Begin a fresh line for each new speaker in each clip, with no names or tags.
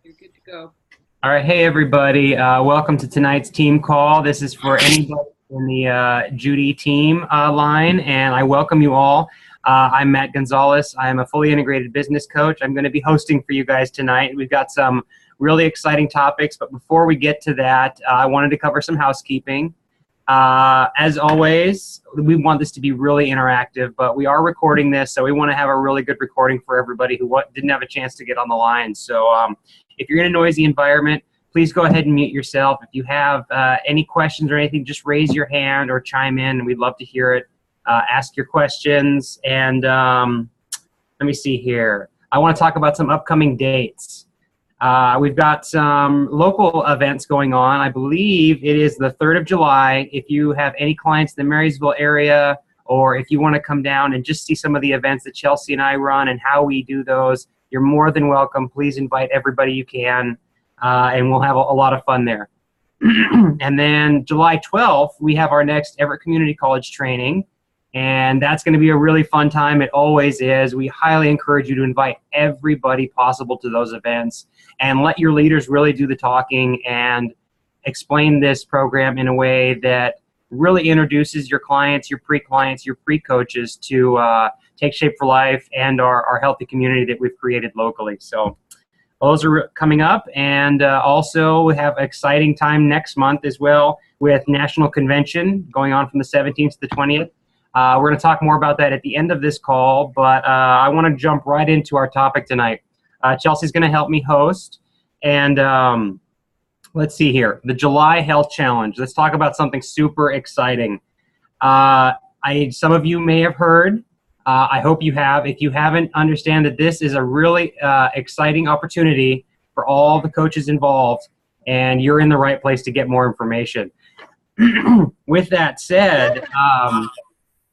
You're good to go.
All right, hey everybody. Welcome to tonight's team call. This is for anybody in the Judy team line, and I welcome you all. I'm Matt Gonzalez. I'm a fully integrated business coach. I'm going to be hosting for you guys tonight. We've got some really exciting topics, but before we get to that, I wanted to cover some housekeeping. As always, we want this to be really interactive, but we are recording this, so we want to have a really good recording for everybody who didn't have a chance to get on the line. So if you're in a noisy environment, please go ahead and mute yourself. If you have any questions or anything, just raise your hand or chime in. We'd love to hear it. Ask your questions. And let me see here. I want to talk about some upcoming dates. We've got some local events going on. I believe it is the 3rd of July. If you have any clients in the Marysville area, or if you want to come down and just see some of the events that Chelsea and I run and how we do those, you're more than welcome. Please invite everybody you can, and we'll have a lot of fun there. And then July 12th, we have our next Everett Community College training, and that's going to be a really fun time. It always is. We highly encourage you to invite everybody possible to those events and let your leaders really do the talking and explain this program in a way that really introduces your clients, your pre-clients, your pre-coaches to Take Shape for Life and our healthy community that we've created locally. So those are coming up, and also we have an exciting time next month as well with National Convention going on from the 17th to the 20th. We're going to talk more about that at the end of this call, but I want to jump right into our topic tonight. Chelsea's going to help me host, and let's see here. The July Health Challenge. Let's talk about something super exciting. Some of you may have heard. I hope you have. If you haven't, understand that this is a really exciting opportunity for all the coaches involved, and you're in the right place to get more information. With that said,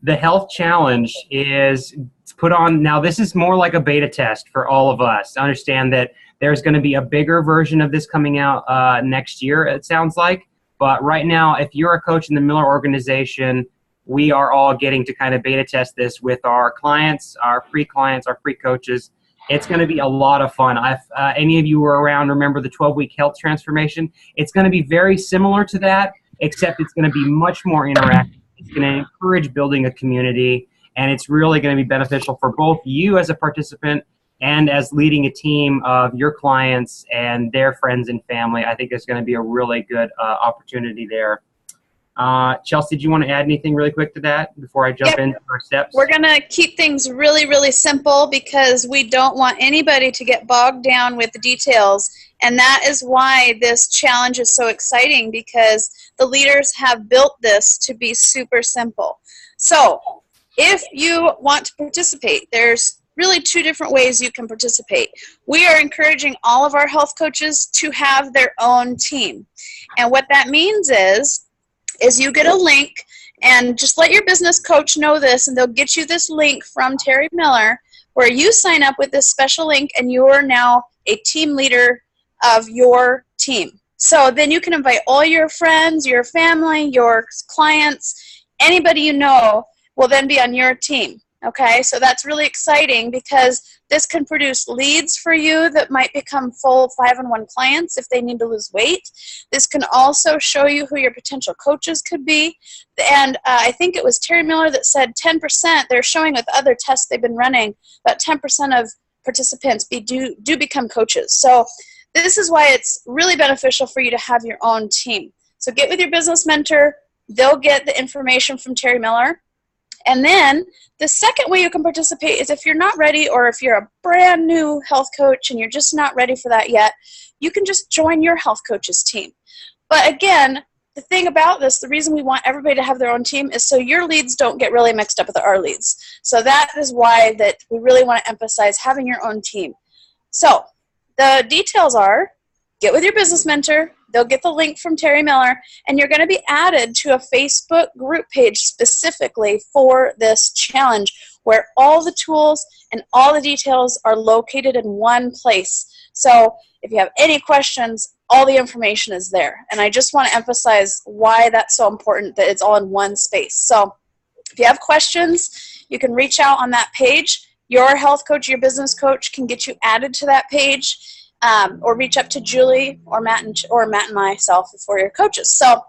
the Health Challenge is put on. Now, this is more like a beta test for all of us. Understand that there's going to be a bigger version of this coming out next year, it sounds like. But right now, if you're a coach in the Miller organization, we are all getting to kind of beta test this with our clients, our pre-clients, our pre-coaches. It's going to be a lot of fun. Any of you who were around remember the 12-week health transformation? It's going to be very similar to that, except it's going to be much more interactive. It's going to encourage building a community, and it's really going to be beneficial for both you as a participant and as leading a team of your clients and their friends and family. I think it's going to be a really good opportunity there. Chelsea, did you want to add anything really quick to that before I jump into our steps?
We're going to keep things really, really simple because we don't want anybody to get bogged down with the details. And that is why this challenge is so exciting, because the leaders have built this to be super simple. So if you want to participate, there's really 2 different ways you can participate. We are encouraging all of our health coaches to have their own team. And what that means is you get a link, and just let your business coach know this, and they'll get you this link from Terry Miller where you sign up with this special link, and you are now a team leader of your team. So then you can invite all your friends, your family, your clients, anybody you know will then be on your team. Okay, so that's really exciting because this can produce leads for you that might become full 5-in-1 clients if they need to lose weight. This can also show you who your potential coaches could be. And I think it was Terry Miller that said 10%, they're showing with other tests they've been running, about 10% of participants do become coaches. So this is why it's really beneficial for you to have your own team. So get with your business mentor. They'll get the information from Terry Miller. And then the second way you can participate is if you're not ready, or if you're a brand new health coach and you're just not ready for that yet, you can just join your health coach's team. But again, the thing about this, the reason we want everybody to have their own team is so your leads don't get really mixed up with our leads. So that is why that we really want to emphasize having your own team. So the details are, get with your business mentor. They'll get the link from Terry Miller, and you're going to be added to a Facebook group page specifically for this challenge, where all the tools and all the details are located in one place. So if you have any questions, all the information is there. And I just want to emphasize why that's so important, that it's all in one space. So if you have questions, you can reach out on that page. Your health coach, your business coach can get you added to that page. or reach up to Julie or Matt and myself if we're your coaches. So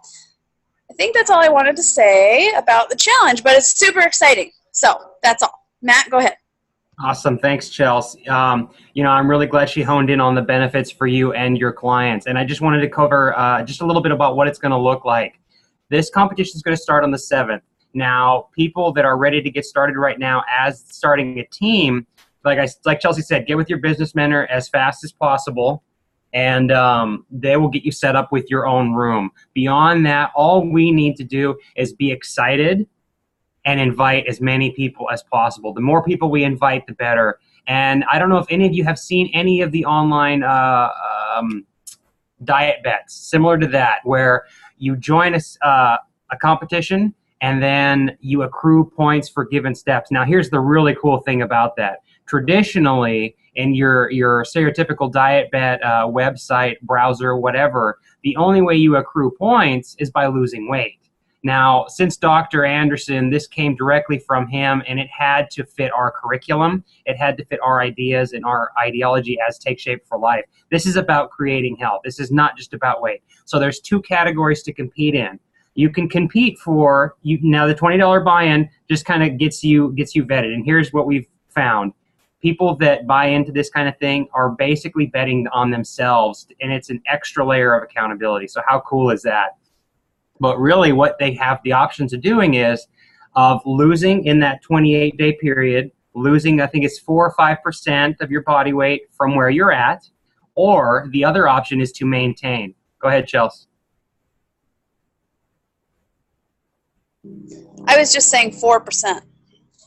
I think that's all I wanted to say about the challenge, but it's super exciting. So that's all. Matt, go ahead.
Awesome. Thanks, Chelsea. I'm really glad she honed in on the benefits for you and your clients. And I just wanted to cover just a little bit about what it's going to look like. This competition is going to start on the 7th. Now, people that are ready to get started right now as starting a team, like Chelsea said, get with your business mentor as fast as possible, and they will get you set up with your own room. Beyond that, all we need to do is be excited and invite as many people as possible. The more people we invite, the better. And I don't know if any of you have seen any of the online diet bets, similar to that, where you join a competition and then you accrue points for given steps. Now, here's the really cool thing about that. Traditionally, in your stereotypical diet bet website, browser, whatever, the only way you accrue points is by losing weight. Now, since Dr. Anderson, this came directly from him, and it had to fit our curriculum. It had to fit our ideas and our ideology as Take Shape for Life. This is about creating health. This is not just about weight. So there's 2 categories to compete in. You can compete for, now the $20 buy-in just kind of gets you vetted. And here's what we've found. People that buy into this kind of thing are basically betting on themselves, and it's an extra layer of accountability. So how cool is that? But really what they have the options of doing is of losing in that 28-day period, losing, I think it's 4 or 5% of your body weight from where you're at, or the other option is to maintain. Go ahead, Chelsea.
I was just saying 4%.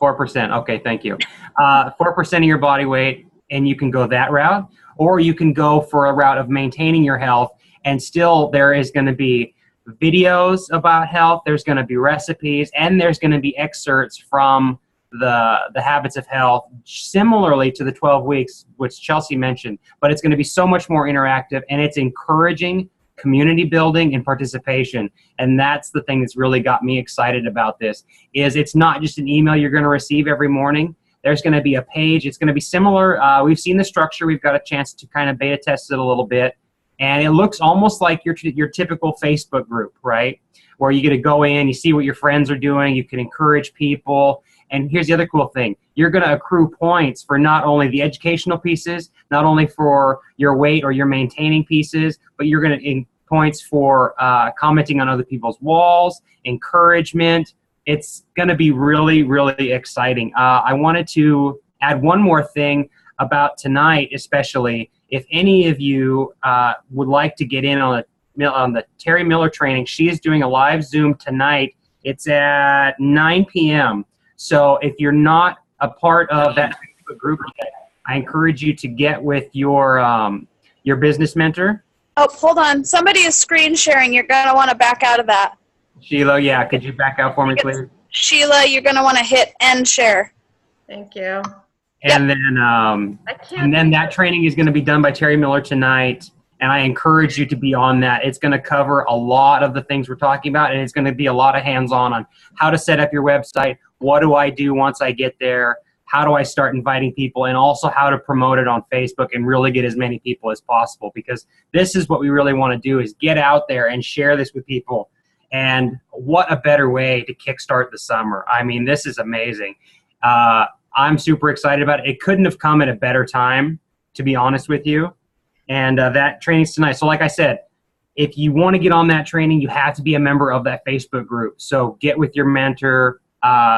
4%. Okay, thank you. 4% of your body weight, and you can go that route, or you can go for a route of maintaining your health, and still there is going to be videos about health, there's going to be recipes, and there's going to be excerpts from the habits of health, similarly to the 12 weeks, which Chelsea mentioned, but it's going to be so much more interactive, and it's encouraging community building and participation. And that's the thing that's really got me excited about this, is it's not just an email you're going to receive every morning. There's going to be a page. It's going to be similar. We've seen the structure. We've got a chance to kind of beta test it a little bit. And it looks almost like your typical Facebook group, right? Where you get to go in, you see what your friends are doing, you can encourage people. And here's the other cool thing. You're going to accrue points for not only the educational pieces, not only for your weight or your maintaining pieces, but you're going to points for commenting on other people's walls, encouragement. It's going to be really, really exciting. I wanted to add one more thing about tonight, especially. If any of you would like to get in on the Terry Miller training, she is doing a live Zoom tonight. It's at 9 p.m. So if you're not a part of that Facebook group yet, I encourage you to get with your business mentor.
Oh, hold on. Somebody is screen sharing. You're going to want to back out of that.
Sheila, yeah, could you back out for me, please?
Sheila, you're going to want to hit end share.
Thank you.
And then that training is going to be done by Terry Miller tonight, and I encourage you to be on that. It's going to cover a lot of the things we're talking about, and it's going to be a lot of hands-on how to set up your website, what do I do once I get there, how do I start inviting people, and also how to promote it on Facebook and really get as many people as possible, because this is what we really want to do, is get out there and share this with people. And what a better way to kickstart the summer. I mean, this is amazing. I'm super excited about it. It couldn't have come at a better time, to be honest with you. And that training's tonight. So like I said, if you want to get on that training, you have to be a member of that Facebook group. So get with your mentor,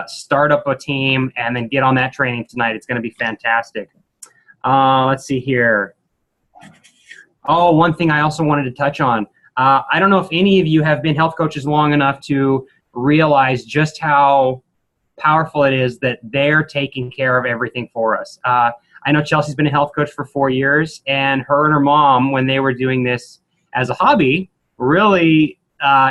start up a team, and then get on that training tonight. It's going to be fantastic. Let's see here. Oh, one thing I also wanted to touch on. I don't know if any of you have been health coaches long enough to realize just how powerful it is that they're taking care of everything for us. I know Chelsea's been a health coach for 4 years, and her and her mom, when they were doing this as a hobby, really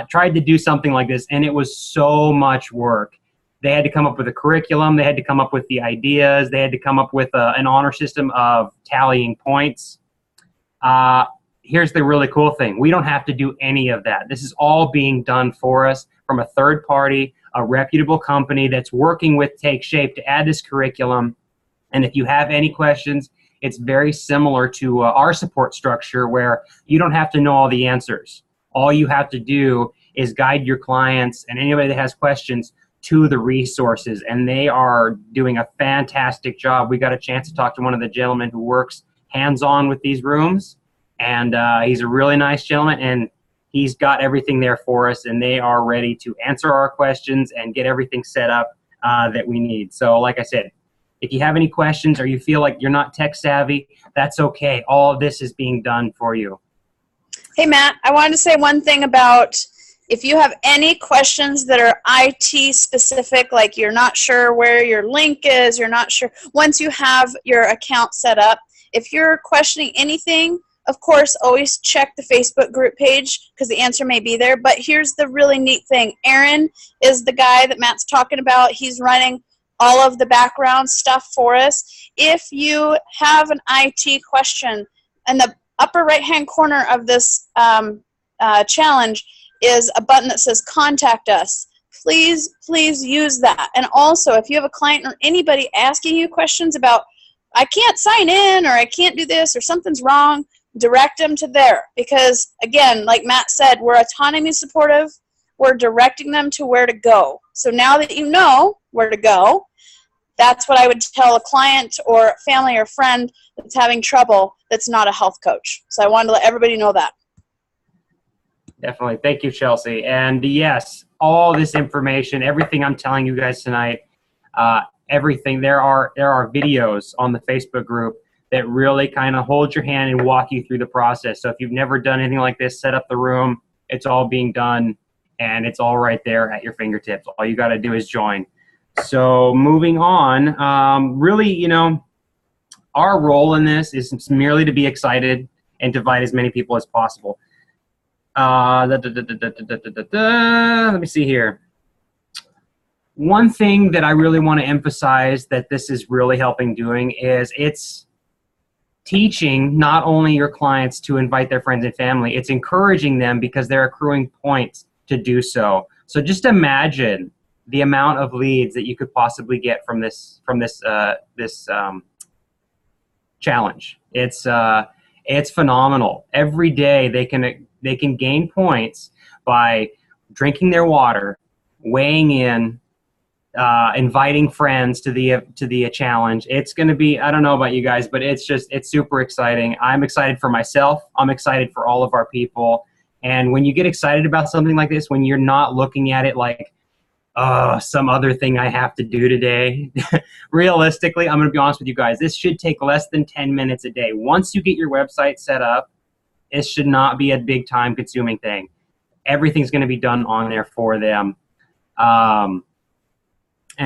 tried to do something like this, and it was so much work. They had to come up with a curriculum. They had to come up with the ideas. They had to come up with an honor system of tallying points. Here's the really cool thing. We don't have to do any of that. This is all being done for us from a third party, a reputable company that's working with Take Shape to add this curriculum. And if you have any questions, It's very similar to our support structure, where you don't have to know all the answers. All you have to do is guide your clients and anybody that has questions to the resources, and they are doing a fantastic job. We got a chance to talk to one of the gentlemen who works hands-on with these rooms, and he's a really nice gentleman, and he's got everything there for us, and they are ready to answer our questions and get everything set up that we need. So like I said, if you have any questions or you feel like you're not tech savvy, that's okay. All of this is being done for you.
Hey, Matt, I wanted to say one thing about if you have any questions that are IT specific, like you're not sure where your link is, you're not sure, once you have your account set up, if you're questioning anything, of course, always check the Facebook group page because the answer may be there. But here's the really neat thing. Aaron is the guy that Matt's talking about. He's running all of the background stuff for us. If you have an IT question, in the upper right-hand corner of this challenge is a button that says Contact Us. Please use that. And also, if you have a client or anybody asking you questions about, I can't sign in, or I can't do this, or something's wrong, direct them to there. Because, again, like Matt said, we're autonomy supportive. We're directing them to where to go. So now that you know where to go, that's what I would tell a client or family or friend that's having trouble that's not a health coach. So I wanted to let everybody know that.
Definitely. Thank you, Chelsea. And yes, all this information, everything I'm telling you guys tonight, everything, there are videos on the Facebook group that really kind of hold your hand and walk you through the process. So if you've never done anything like this, set up the room. It's all being done, and it's all right there at your fingertips. All you got to do is join. So moving on, really, you know, our role in this is merely to be excited and to invite as many people as possible. Let me see here. One thing that I really want to emphasize that this is really helping doing is it's teaching not only your clients to invite their friends and family, it's encouraging them because they're accruing points to do so. So just imagine the amount of leads that you could possibly get from this challenge. It's phenomenal. Every day they can gain points by drinking their water, weighing in, inviting friends to the challenge. It's going to be, I don't know about you guys, but it's super exciting. I'm excited for myself. I'm excited for all of our people. And when you get excited about something like this, when you're not looking at it like, some other thing I have to do today. Realistically, I'm going to be honest with you guys. This should take less than 10 minutes a day. Once you get your website set up, it should not be a big time-consuming thing. Everything's going to be done on there for them. And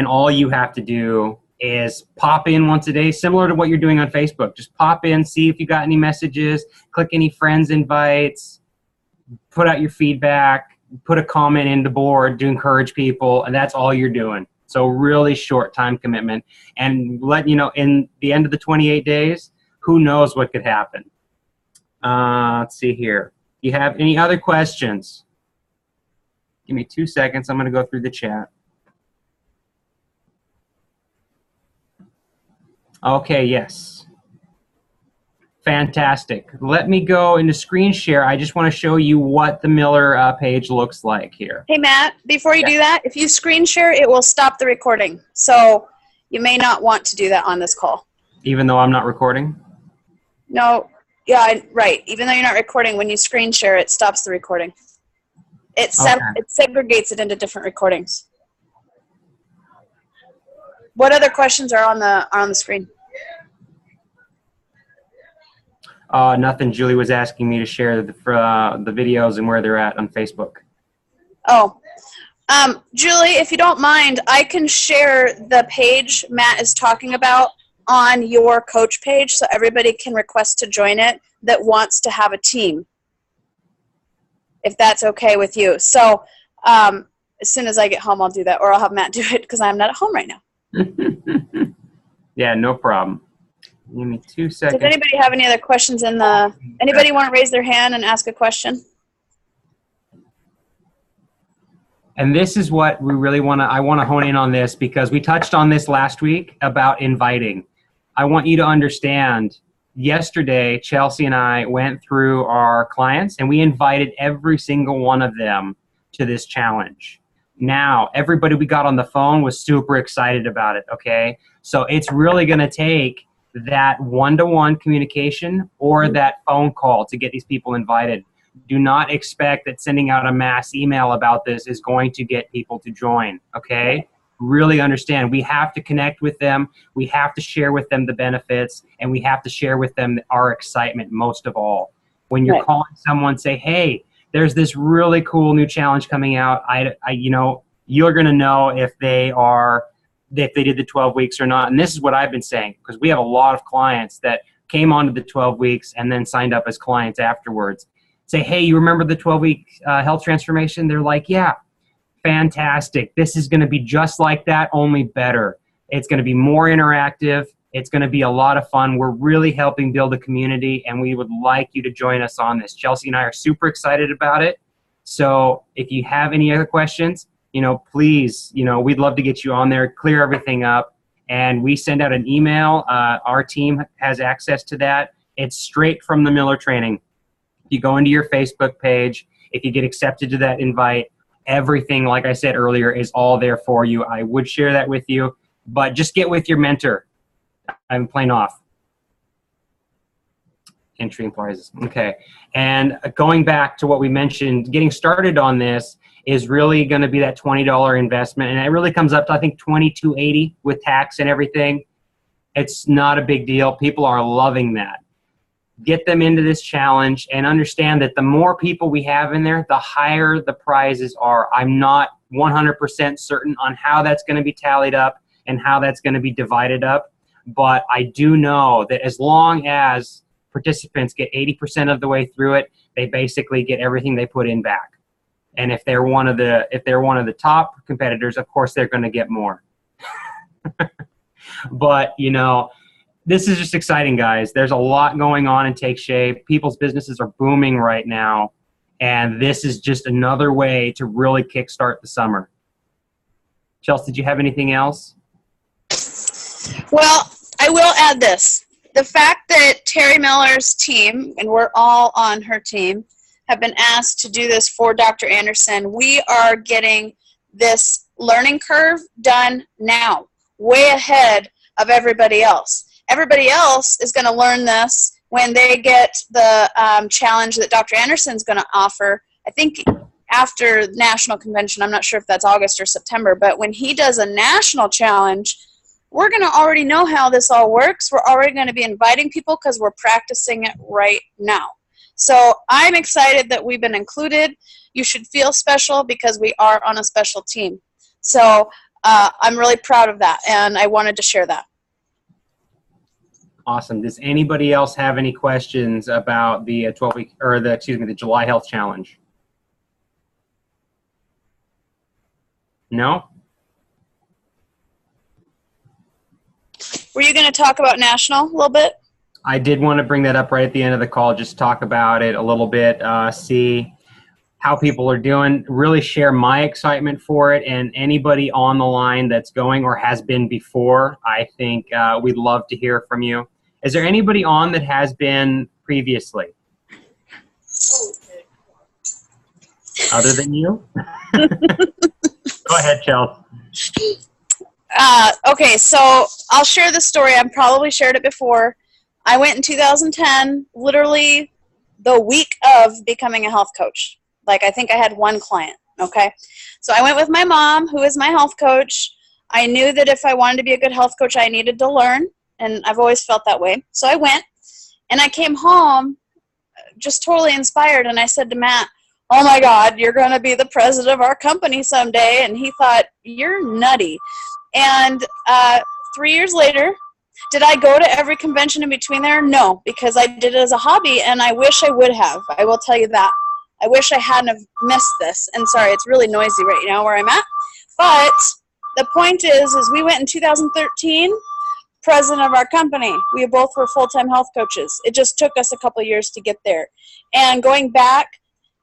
all you have to do is pop in once a day, similar to what you're doing on Facebook. Just pop in, see if you got any messages, click any friends invites, put out your feedback, put a comment in the board to encourage people, and that's all you're doing. So really short time commitment. And let you know, in the end of the 28 days, who knows what could happen. Let's see here. You have any other questions? Give me 2 seconds. I'm going to go through the chat. Okay, yes. Fantastic. Let me go into screen share. I just want to show you what the Miller page looks like here.
Hey, Matt, before you do that, if you screen share, it will stop the recording. So you may not want to do that on this call.
Even though I'm not recording?
No. Yeah, right. Even though you're not recording, when you screen share, it stops the recording. It segregates it into different recordings. What other questions are on the screen?
Nothing. Julie was asking me to share the videos and where they're at on Facebook.
Oh. Julie, if you don't mind, I can share the page Matt is talking about on your coach page so everybody can request to join it that wants to have a team, if that's okay with you. So as soon as I get home, I'll do that, or I'll have Matt do it because I'm not at home right now.
Yeah, no problem. Give me 2 seconds.
Does anybody have any other questions anybody want to raise their hand and ask a question?
And this is what we really I want to hone in on this because we touched on this last week about inviting. I want you to understand, yesterday, Chelsea and I went through our clients and we invited every single one of them to this challenge. Now, everybody we got on the phone was super excited about it, okay? So it's really going to take that one-to-one communication or that phone call to get these people invited. Do not expect that sending out a mass email about this is going to get people to join, okay? Really understand, we have to connect with them, we have to share with them the benefits, and we have to share with them our excitement most of all. When you're calling someone, say, hey, there's this really cool new challenge coming out. You know, you're going to know if they did the 12 weeks or not. And this is what I've been saying, because we have a lot of clients that came onto the 12 weeks and then signed up as clients afterwards. Say, hey, you remember the 12-week health transformation? They're like, yeah, fantastic. This is going to be just like that, only better. It's going to be more interactive. It's going to be a lot of fun. We're really helping build a community, and we would like you to join us on this. Chelsea and I are super excited about it. So if you have any other questions, you know, please, you know, we'd love to get you on there, clear everything up. And we send out an email. Our team has access to that. It's straight from the Miller training. If you go into your Facebook page, if you get accepted to that invite, everything, like I said earlier, is all there for you. I would share that with you, but just get with your mentor. I'm playing off. Entry and prizes. Okay. And going back to what we mentioned, getting started on this is really going to be that $20 investment. And it really comes up to, I think, $22.80 with tax and everything. It's not a big deal. People are loving that. Get them into this challenge and understand that the more people we have in there, the higher the prizes are. I'm not 100% certain on how that's going to be tallied up and how that's going to be divided up. But I do know that as long as participants get 80% of the way through it, they basically get everything they put in back. And if they're one of the top competitors, of course they're going to get more. But you know, this is just exciting, guys. There's a lot going on in Take Shape. People's businesses are booming right now, and this is just another way to really kickstart the summer. Chelsea, did you have anything else?
Well, I will add this. The fact that Terry Miller's team, and we're all on her team, have been asked to do this for Dr. Anderson, we are getting this learning curve done now, way ahead of everybody else. Everybody else is going to learn this when they get the challenge that Dr. Anderson's going to offer, I think after National Convention. I'm not sure if that's August or September, but when he does a national challenge, we're going to already know how this all works. We're already going to be inviting people because we're practicing it right now. So I'm excited that we've been included. You should feel special because we are on a special team. So I'm really proud of that, and I wanted to share that.
Awesome. Does anybody else have any questions about the 12-week or the July Health Challenge? No?
Were you going to talk about National a little bit?
I did want to bring that up right at the end of the call, just talk about it a little bit, see how people are doing, really share my excitement for it, and anybody on the line that's going or has been before, I think we'd love to hear from you. Is there anybody on that has been previously? Other than you? Go ahead, Chelsea.
Okay, so I'll share the story. I've probably shared it before. I went in 2010, literally the week of becoming a health coach. Like, I think I had one client, okay? So I went with my mom, who is my health coach. I knew that if I wanted to be a good health coach, I needed to learn, and I've always felt that way. So I went, and I came home just totally inspired, and I said to Matt, oh my God, you're going to be the president of our company someday. And he thought, you're nutty. And 3 years later, did I go to every convention in between there? No, because I did it as a hobby, and I wish I would have. I will tell you that. I wish I hadn't have missed this. And sorry, it's really noisy right now where I'm at. But the point is we went in 2013, president of our company. We both were full-time health coaches. It just took us a couple of years to get there. And going back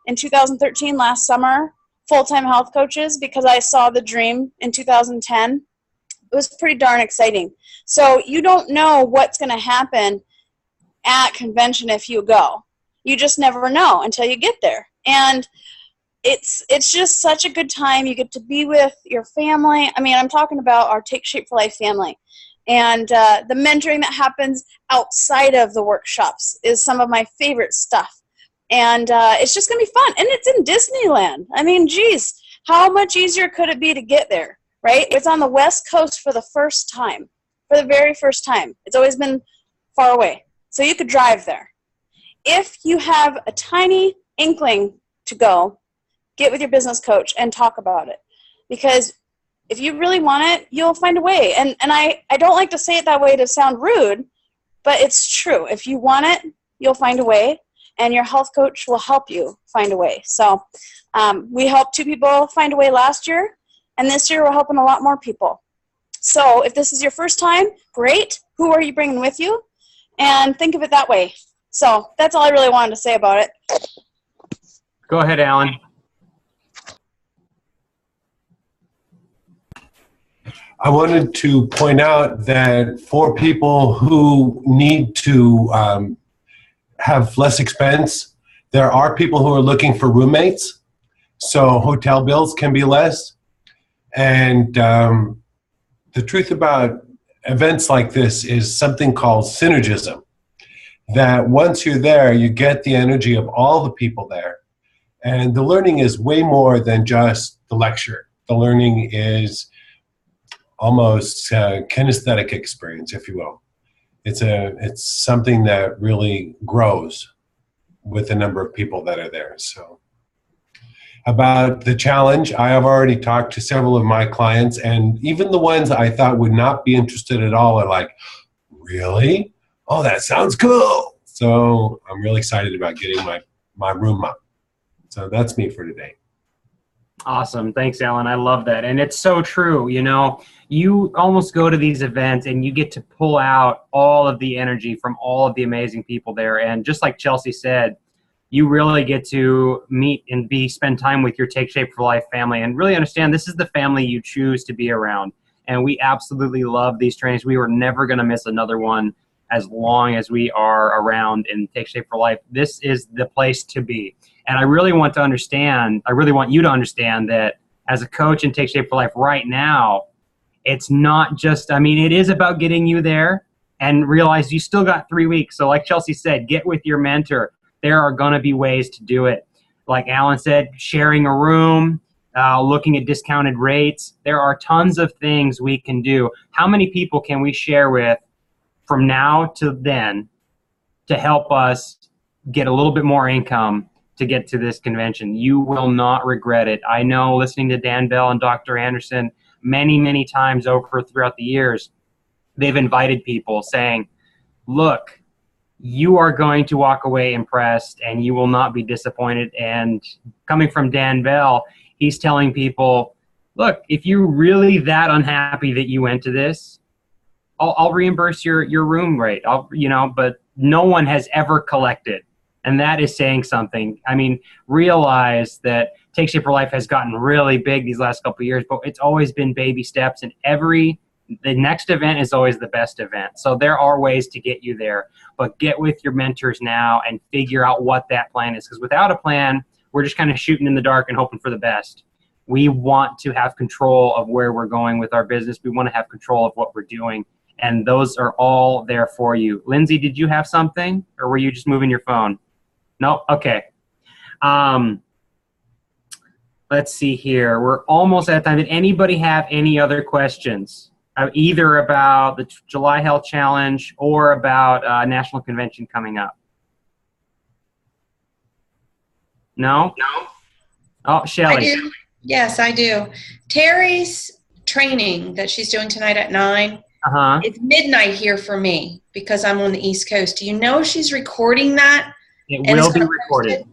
in 2013, last summer, full-time health coaches, because I saw the dream in 2010. pretty darn exciting. So you don't know what's going to happen at convention if you go. You just never know until you get there. And it's just such a good time. You get to be with your family. I mean, I'm talking about our Take Shape for Life family. And the mentoring that happens outside of the workshops is some of my favorite stuff. And it's just going to be fun. And it's in Disneyland. I mean, geez, how much easier could it be to get there, right? It's on the West Coast for the first time, for the very first time. It's always been far away. So you could drive there. If you have a tiny inkling to go, get with your business coach and talk about it. Because if you really want it, you'll find a way. And I don't like to say it that way to sound rude, but it's true. If you want it, you'll find a way, and your health coach will help you find a way. So we helped 2 people find a way last year, and this year we're helping a lot more people. So if this is your first time, great. Who are you bringing with you? And think of it that way. So that's all I really wanted to say about it.
Go ahead, Alan.
I wanted to point out that for people who need to have less expense, there are people who are looking for roommates, so hotel bills can be less. And the truth about events like this is something called synergism, that once you're there, you get the energy of all the people there. And the learning is way more than just the lecture. The learning is almost kinesthetic experience, if you will. It's something that really grows with the number of people that are there. So about the challenge, I have already talked to several of my clients, and even the ones I thought would not be interested at all are like, really? Oh, that sounds cool. So I'm really excited about getting my room up. So that's me for today.
Awesome. Thanks, Alan. I love that. And it's so true. You know, you almost go to these events and you get to pull out all of the energy from all of the amazing people there. And just like Chelsea said, you really get to meet and spend time with your Take Shape for Life family and really understand this is the family you choose to be around. And we absolutely love these trainings. We were never going to miss another one as long as we are around in Take Shape for Life. This is the place to be. And I really want you to understand that as a coach in Take Shape for Life right now, it's not just, I mean, it is about getting you there and realize you still got 3 weeks. So like Chelsea said, get with your mentor. There are going to be ways to do it. Like Alan said, sharing a room, looking at discounted rates. There are tons of things we can do. How many people can we share with from now to then to help us get a little bit more income to get to this convention? You will not regret it. I know, listening to Dan Bell and Dr. Anderson many, many times throughout the years, they've invited people saying, look, you are going to walk away impressed and you will not be disappointed. And coming from Dan Bell, he's telling people, look, if you're really that unhappy that you went to this, I'll reimburse your room rate. But no one has ever collected. And that is saying something. I mean, realize that Take Shape for Life has gotten really big these last couple of years, but it's always been baby steps, and the next event is always the best event. So there are ways to get you there, but get with your mentors now and figure out what that plan is. Because without a plan, we're just kind of shooting in the dark and hoping for the best. We want to have control of where we're going with our business. We want to have control of what we're doing. And those are all there for you. Lindsay, did you have something, or were you just moving your phone? No? Okay. Let's see here. We're almost out of time. Did anybody have any other questions, either about the July Health Challenge or about National Convention coming up? No? No. Oh, Shelley.
I do. Yes, I do. Terry's training that she's doing tonight at 9, it's midnight here for me because I'm on the East Coast. Do you know if she's recording that?
It will be recorded.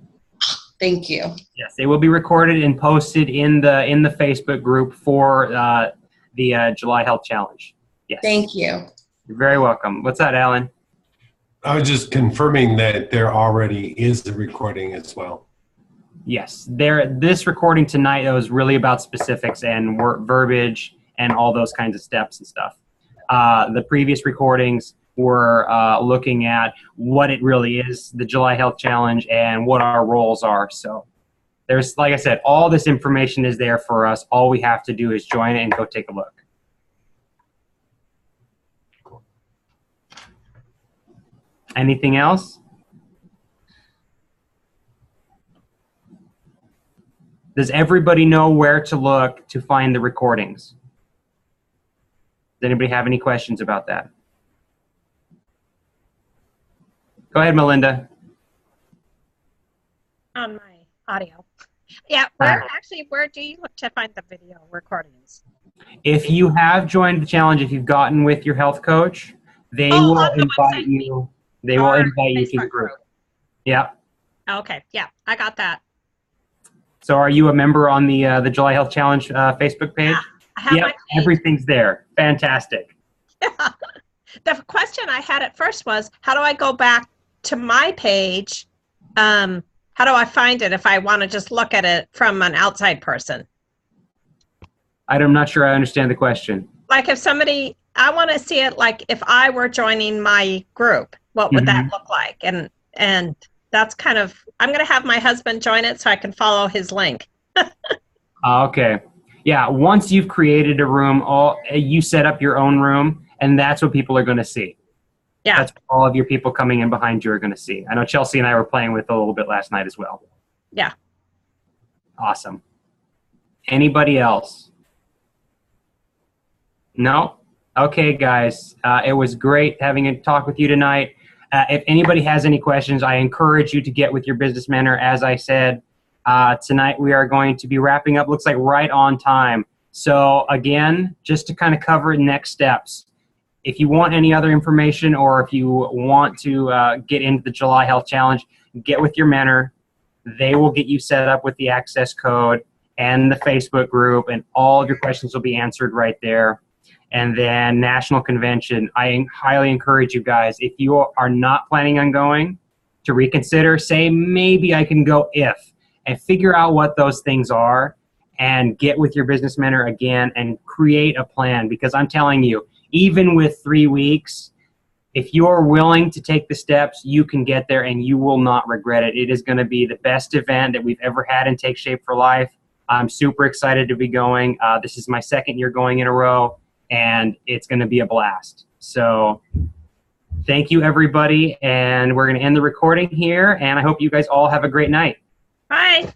Thank you.
Yes, it will be recorded and posted in the Facebook group for the July Health Challenge. Yes.
Thank you.
You're very welcome. What's that, Alan?
I was just confirming that there already is a recording as well.
Yes, this recording tonight was really about specifics and verbiage and all those kinds of steps and stuff. The previous recordings were looking at what it really is, the July Health Challenge, and what our roles are. So there's, like I said, all this information is there for us. All we have to do is join it and go take a look. Anything else? Does everybody know where to look to find the recordings? Does anybody have any questions about that? Go ahead, Melinda.
On my audio. Yeah, where do you look to find the video recordings?
If you have joined the challenge, if you've gotten with your health coach, they will invite you. They will invite you to the group. Yeah.
Okay. Yeah, I got that.
So are you a member on the July Health Challenge Facebook page?
Yeah, I have my page.
Everything's there. Fantastic.
Yeah. The question I had at first was, how do I go back to my page? How do I find it if I want to just look at it from an outside person?
I'm not sure I understand the question.
Like if somebody, I want to see it like if I were joining my group, what would that look like? And that's kind of, I'm going to have my husband join it so I can follow his link.
Okay. Yeah, once you've created a room, you set up your own room, and that's what people are going to see.
Yeah.
That's what all of your people coming in behind you are going to see. I know Chelsea and I were playing with it a little bit last night as well.
Yeah.
Awesome. Anybody else? No? Okay, guys. It was great having a talk with you tonight. If anybody has any questions, I encourage you to get with your business mentor. As I said, tonight we are going to be wrapping up, looks like right on time. So again, just to kind of cover next steps, if you want any other information or if you want to get into the July Health Challenge, get with your mentor. They will get you set up with the access code and the Facebook group, and all of your questions will be answered right there. And then National Convention, I highly encourage you guys, if you are not planning on going, to reconsider, say maybe I can go and figure out what those things are and get with your business mentor again and create a plan. Because I'm telling you, even with 3 weeks, if you're willing to take the steps, you can get there and you will not regret it. It is going to be the best event that we've ever had in Take Shape for Life. I'm super excited to be going. This is my second year going in a row, and it's going to be a blast. So thank you, everybody, and we're going to end the recording here, and I hope you guys all have a great night.
Bye.